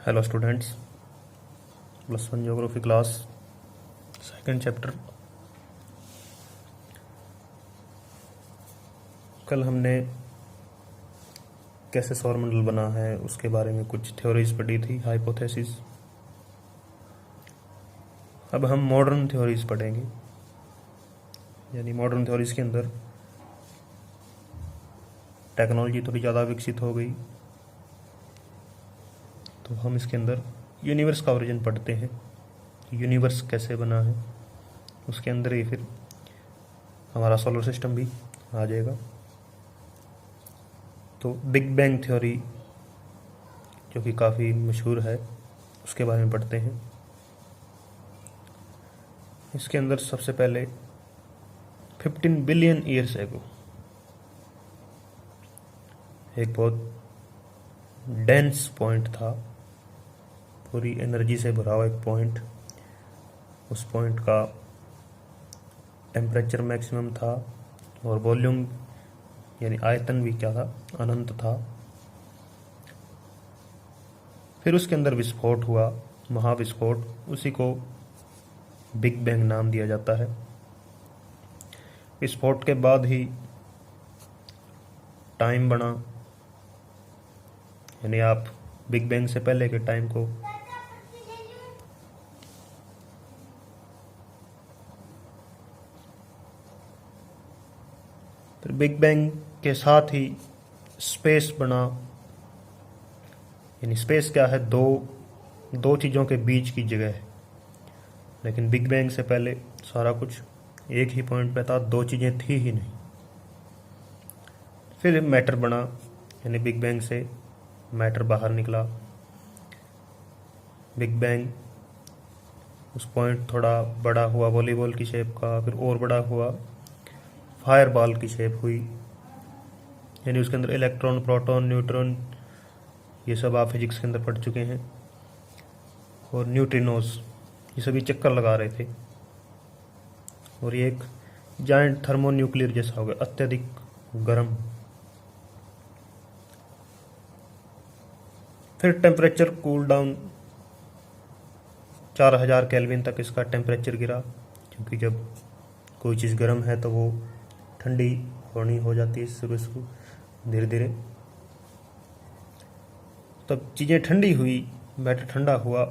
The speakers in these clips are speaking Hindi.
Hello students, +1 geography class second chapter. कल हमने कैसे सौरमंडल बना है उसके बारे में कुछ थ्योरीज पढ़ी थी, हाइपोथेसिस। अब हम मॉडर्न थ्योरीज पढ़ेंगे, यानी मॉडर्न थ्योरीज के अंदर टेक्नोलॉजी थोड़ी ज़्यादा विकसित हो गई, तो हम इसके अंदर यूनिवर्स का ओरिजिन पढ़ते हैं। यूनिवर्स कैसे बना है, उसके अंदर ही फिर हमारा सोलर सिस्टम भी आ जाएगा। तो बिग बैंग थ्योरी, जो कि काफ़ी मशहूर है, उसके बारे में पढ़ते हैं। इसके अंदर सबसे पहले 15 बिलियन ईयर्स एगो एक बहुत डेंस पॉइंट था, पूरी एनर्जी से भरा हुआ एक पॉइंट। उस पॉइंट का टेम्परेचर मैक्सिमम था और वॉल्यूम यानी आयतन भी क्या था, अनंत था। फिर उसके अंदर विस्फोट हुआ, महाविस्फोट, उसी को बिग बैंग नाम दिया जाता है। विस्फोट के बाद ही टाइम बना, यानी आप बिग बैंग से पहले के टाइम को फिर बिग बैंग के साथ ही स्पेस बना। यानी स्पेस क्या है, दो चीज़ों के बीच की जगह है, लेकिन बिग बैंग से पहले सारा कुछ एक ही पॉइंट पे था, दो चीज़ें थी ही नहीं। फिर मैटर बना, यानी बिग बैंग से मैटर बाहर निकला। बिग बैंग उस पॉइंट थोड़ा बड़ा हुआ, वॉलीबॉल की शेप का, फिर और बड़ा हुआ, फायर बॉल की शेप हुई। यानी उसके अंदर इलेक्ट्रॉन, प्रोटॉन, न्यूट्रॉन, ये सब आप फिजिक्स के अंदर पढ़ चुके हैं। और न्यूट्रिनोज, ये सभी चक्कर लगा रहे थे, और ये एक जायंट थर्मोन्यूक्लियर जैसा हो गया, अत्यधिक गर्म। फिर टेम्परेचर कूल डाउन, 4000 केल्विन तक इसका टेम्परेचर गिरा, क्योंकि जब कोई चीज़ गर्म है तो वो ठंडी होनी हो जाती है शुरू धीरे धीरे। तब चीज़ें ठंडी हुई, मैटर ठंडा हुआ,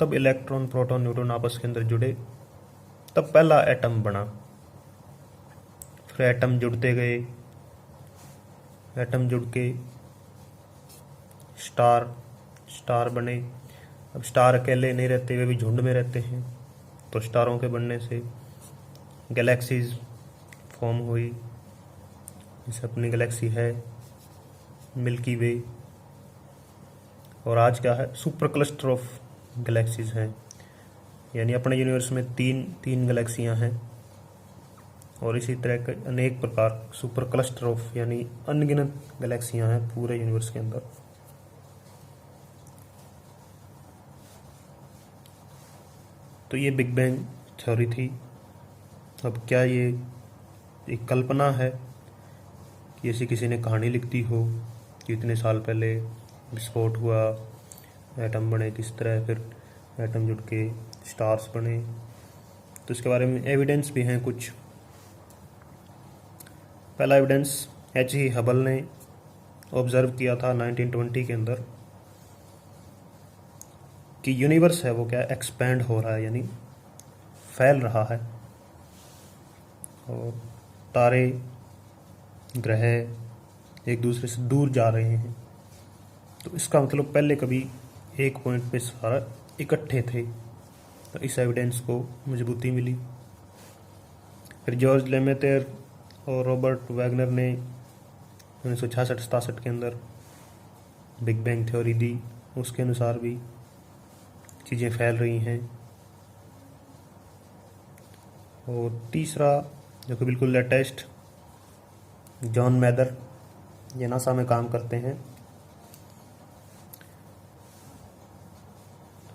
तब इलेक्ट्रॉन, प्रोटॉन, न्यूट्रॉन आपस के अंदर जुड़े, तब पहला एटम बना। फिर एटम जुड़ते गए, एटम जुड़ के स्टार बने। अब स्टार अकेले नहीं रहते, वे भी झुंड में रहते हैं, तो स्टारों के बनने से गैलेक्सीज फॉर्म हुई। जैसे अपनी गैलेक्सी है मिल्की वे, और आज क्या है, सुपर क्लस्टर ऑफ गैलेक्सीज हैं। यानी अपने यूनिवर्स में तीन गैलेक्सियां हैं, और इसी तरह के अनेक प्रकार सुपर क्लस्टर ऑफ यानी अनगिनत गैलेक्सियां हैं पूरे यूनिवर्स के अंदर। तो ये बिग बैंग थ्योरी थी। अब क्या ये एक कल्पना है कि ऐसी किसी ने कहानी लिख दी हो कि इतने साल पहले विस्फोट हुआ, एटम बने किस तरह, फिर एटम जुड़ के स्टार्स बने? तो इसके बारे में एविडेंस भी हैं कुछ। पहला एविडेंस H.E. हबल ने ऑब्जर्व किया था 1920 के अंदर कि यूनिवर्स है वो क्या एक्सपैंड हो रहा है, यानी फैल रहा है, और तारे, ग्रह एक दूसरे से दूर जा रहे हैं। तो इसका मतलब पहले कभी एक पॉइंट पे सारा इकट्ठे थे, तो इस एविडेंस को मजबूती मिली। फिर जॉर्ज लेमेतेर और रॉबर्ट वैगनर ने 1966-67 के अंदर बिग बैंग थ्योरी दी, उसके अनुसार भी चीज़ें फैल रही हैं। और तीसरा, जो कि बिल्कुल लेटेस्ट, जॉन मैदर, ये नासा में काम करते हैं,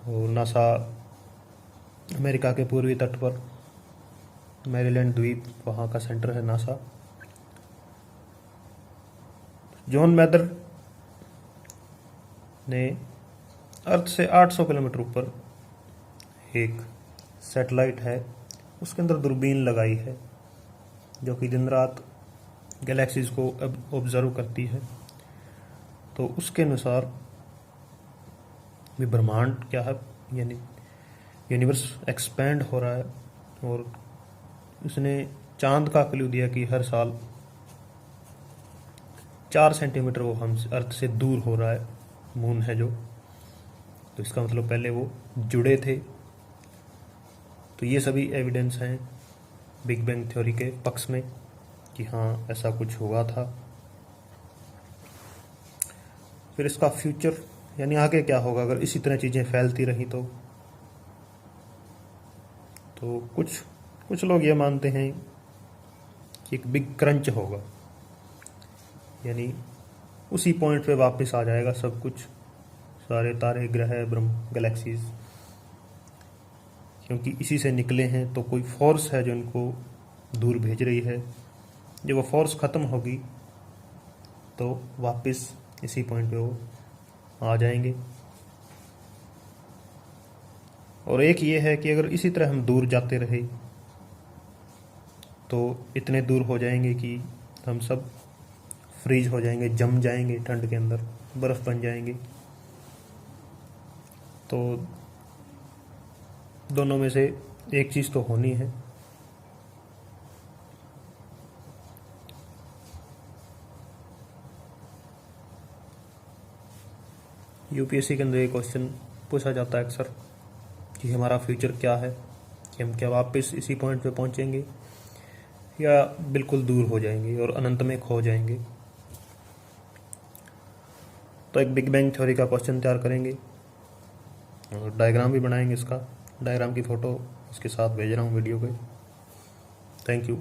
और नासा अमेरिका के पूर्वी तट पर मैरीलैंड द्वीप, वहाँ का सेंटर है नासा। जॉन मैदर ने अर्थ से 800 किलोमीटर ऊपर एक सैटेलाइट है, उसके अंदर दूरबीन लगाई है जो कि दिन रात गैलेक्सीज को ऑब्जर्व करती है। तो उसके अनुसार भी ब्रह्मांड क्या है, यानी यूनिवर्स एक्सपेंड हो रहा है। और उसने चांद का क्लू दिया कि हर साल 4 सेंटीमीटर वो हम अर्थ से दूर हो रहा है, मून है जो। तो इसका मतलब पहले वो जुड़े थे। तो ये सभी एविडेंस हैं बिग बैंग थ्योरी के पक्ष में कि हाँ ऐसा कुछ हुआ था। फिर इसका फ्यूचर यानी आगे क्या होगा अगर इसी तरह चीज़ें फैलती रही तो कुछ लोग ये मानते हैं कि एक बिग क्रंच होगा, यानी उसी पॉइंट पे वापस आ जाएगा सब कुछ, सारे तारे, ग्रह, ब्रह्म, गैलेक्सीज, क्योंकि इसी से निकले हैं। तो कोई फोर्स है जो इनको दूर भेज रही है। जब वो फोर्स ख़त्म होगी तो वापस इसी पॉइंट पे वो आ जाएंगे। और एक ये है कि अगर इसी तरह हम दूर जाते रहे तो इतने दूर हो जाएंगे कि हम सब फ्रीज हो जाएंगे, जम जाएंगे, ठंड के अंदर बर्फ़ बन जाएंगे। तो दोनों में से एक चीज़ तो होनी है। यूपीएससी के अंदर ये क्वेश्चन पूछा जाता है अक्सर कि हमारा फ्यूचर क्या है, कि हम क्या वापस इसी पॉइंट पे पहुंचेंगे या बिल्कुल दूर हो जाएंगे और अनंत में खो जाएंगे। तो एक बिग बैंग थ्योरी का क्वेश्चन तैयार करेंगे और डायग्राम भी बनाएंगे। इसका डायग्राम की फ़ोटो इसके साथ भेज रहा हूँ वीडियो पे। Thank you.